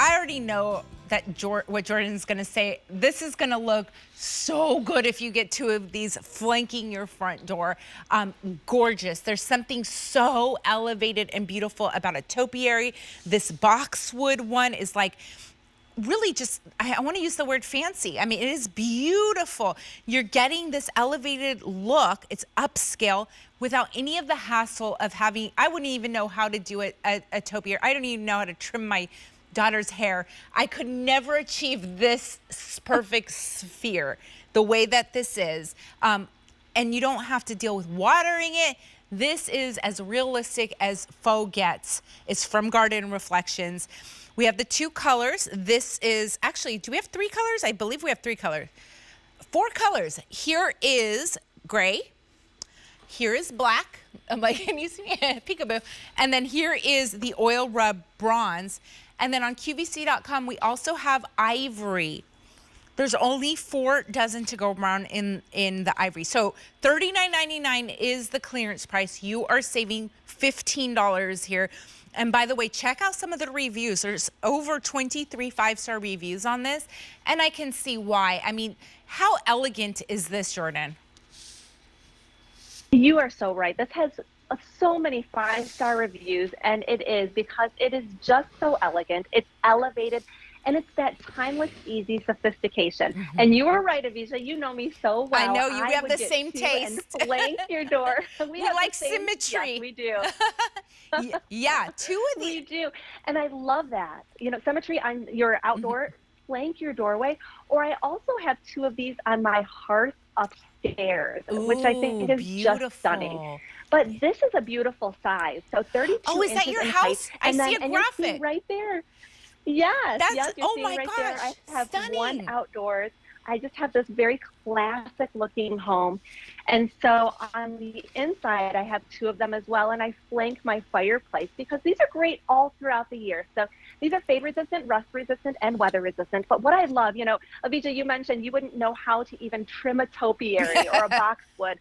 I already know that what Jordan's gonna say. This is gonna look so good if you get 2 of these flanking your front door. Gorgeous. There's something so elevated and beautiful about a topiary. This boxwood one is like, really just, I want to use the word fancy. I mean, it is beautiful. You're getting this elevated look. It's upscale without any of the hassle of having, I wouldn't even know how to do a topiary. I don't even know how to trim my daughter's hair. I could never achieve this perfect sphere the way that this is. And you don't have to deal with watering it. This is as realistic as faux gets. It's from Garden Reflections. We have the 2 colors. This is, actually, do we have 3 colors? I believe we have 3 colors. 4 colors. Here is gray. Here is black. I'm like, can you see me? Peekaboo. And then here is the oil rub bronze. And then on QVC.com, we also have ivory. There's only 4 dozen to go around in the ivory. So $39.99 is the clearance price. You are saving $15 here. And by the way, check out some of the reviews. There's over 23 5-star reviews on this, and I can see why. I mean, how elegant is this, Jordan? You are so right. This has so many 5-star reviews, and it is because it is just so elegant. It's elevated, and it's that timeless, easy sophistication. Mm-hmm. And you are right, Avisha. You know me so well. I know you. We have the same taste. And flank your door. We like symmetry. Yes, we do. Yeah, 2 of these. We do, and I love that. You know, symmetry on your outdoor, flank your doorway. Or I also have 2 of these on my hearth upstairs, which I think is just stunning. But this is a beautiful size. So 32 inches. Oh, is that your house? I see a graphic right there. Yes. That's, you're oh seeing my right gosh, there. I have stunning. 1 outdoors. I just have this very classic looking home. And so on the inside, I have 2 of them as well. And I flank my fireplace because these are great all throughout the year. So these are fade resistant, rust resistant, and weather resistant. But what I love, you know, Avisha, you mentioned you wouldn't know how to even trim a topiary or a boxwood.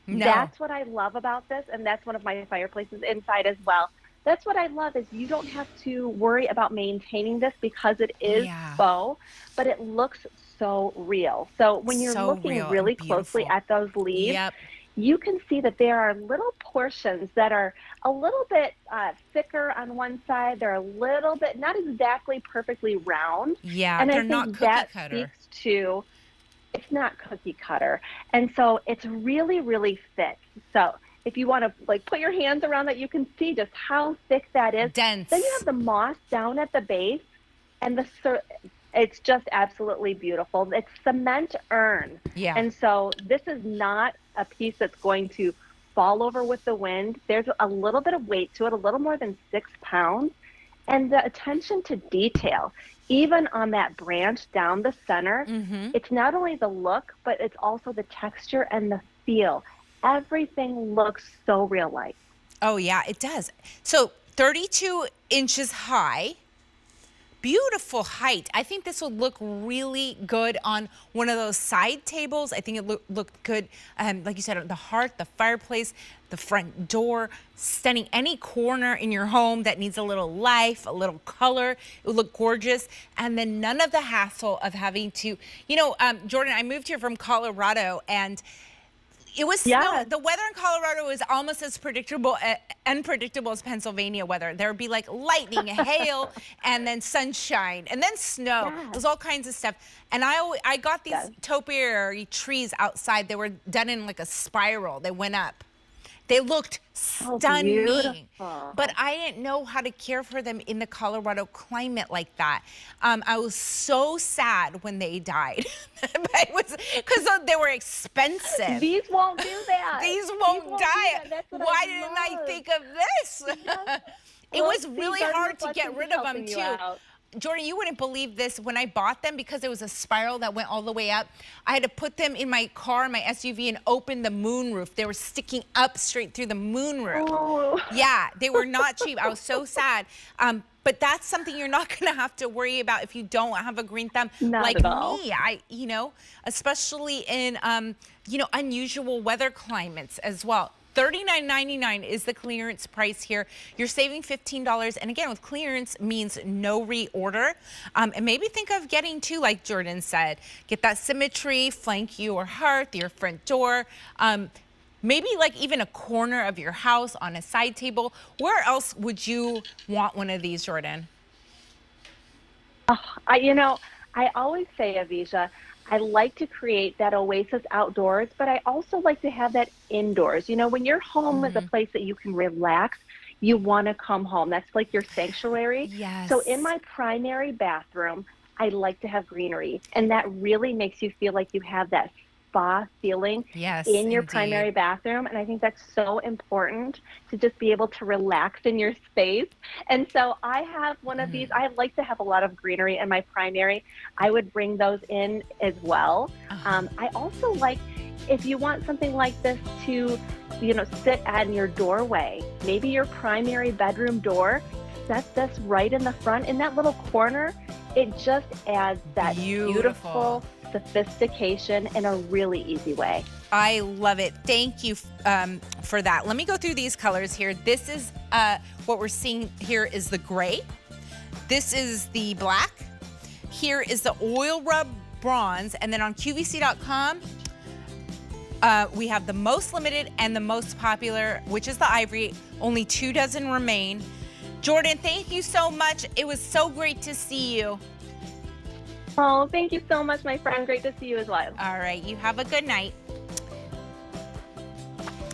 No. That's what I love about this. And that's one of my fireplaces inside as well. That's what I love is you don't have to worry about maintaining this because it is faux, but it looks so real. So when you're looking really closely at those leaves, you can see that there are little portions that are a little bit thicker on one side. They're a little bit, not exactly perfectly round. Yeah, and they're I think not cookie that cutter. Speaks to, it's not cookie cutter. And so it's really, really thick. So if you want to like put your hands around that, you can see just how thick that is. Dense. Then you have the moss down at the base, and it's just absolutely beautiful. It's cement urn. Yeah. And so this is not a piece that's going to fall over with the wind. There's a little bit of weight to it, a little more than 6 pounds. And the attention to detail, even on that branch down the center, it's not only the look, but it's also the texture and the feel. Everything looks so real-like. Oh, yeah, it does. So 32 inches high, beautiful height. I think this would look really good on one of those side tables. I think it looked good, like you said, on the hearth, the fireplace, the front door, stunning. Any corner in your home that needs a little life, a little color, it would look gorgeous. And then none of the hassle of having to, you know, Jordan, I moved here from Colorado, and it was snow. The weather in Colorado is almost as unpredictable as Pennsylvania weather. There would be like lightning, hail, and then sunshine, and then snow. It was all kinds of stuff. And I got these topiary trees outside. They were done in like a spiral. They went up. They looked stunning, but I didn't know how to care for them in the Colorado climate like that. I was so sad when they died. It was because they were expensive. These won't do that. These won't die. Why didn't I think of this? It was really hard to get rid of them too. Jordan, you wouldn't believe this. When I bought them, because there was a spiral that went all the way up, I had to put them in my car, my SUV, and open the moonroof. They were sticking up straight through the moonroof. Oh. Yeah, they were not cheap. I was so sad. But that's something you're not going to have to worry about if you don't have a green thumb like me. You know, especially in, you know, unusual weather climates as well. $39.99 is the clearance price here. You're saving $15. And again, with clearance means no reorder. And maybe think of getting two, like Jordan said. Get that symmetry, flank your hearth, your front door. Maybe like even a corner of your house on a side table. Where else would you want one of these, Jordan? I always say, Avisha, I like to create that oasis outdoors, but I also like to have that indoors. When your home is a place that you can relax, you want to come home. That's like your sanctuary. Yes. So in my primary bathroom, I like to have greenery, and that really makes you feel like you have that spa feeling in your primary bathroom. And I think that's so important to just be able to relax in your space. And so I have one of these. I like to have a lot of greenery in my primary. I would bring those in as well. I also like, if you want something like this to, sit at your doorway, maybe your primary bedroom door, set this right in the front in that little corner. It just adds that beautiful sophistication in a really easy way. I love it. Thank you for that. Let me go through these colors here. This is what we're seeing here is the gray. This is the black. Here is the oil rub bronze. And then on QVC.com, we have the most limited and the most popular, which is the ivory. Only 2 dozen remain. Jordan, thank you so much. It was so great to see you. Oh, thank you so much, my friend. Great to see you as well. All right, you have a good night.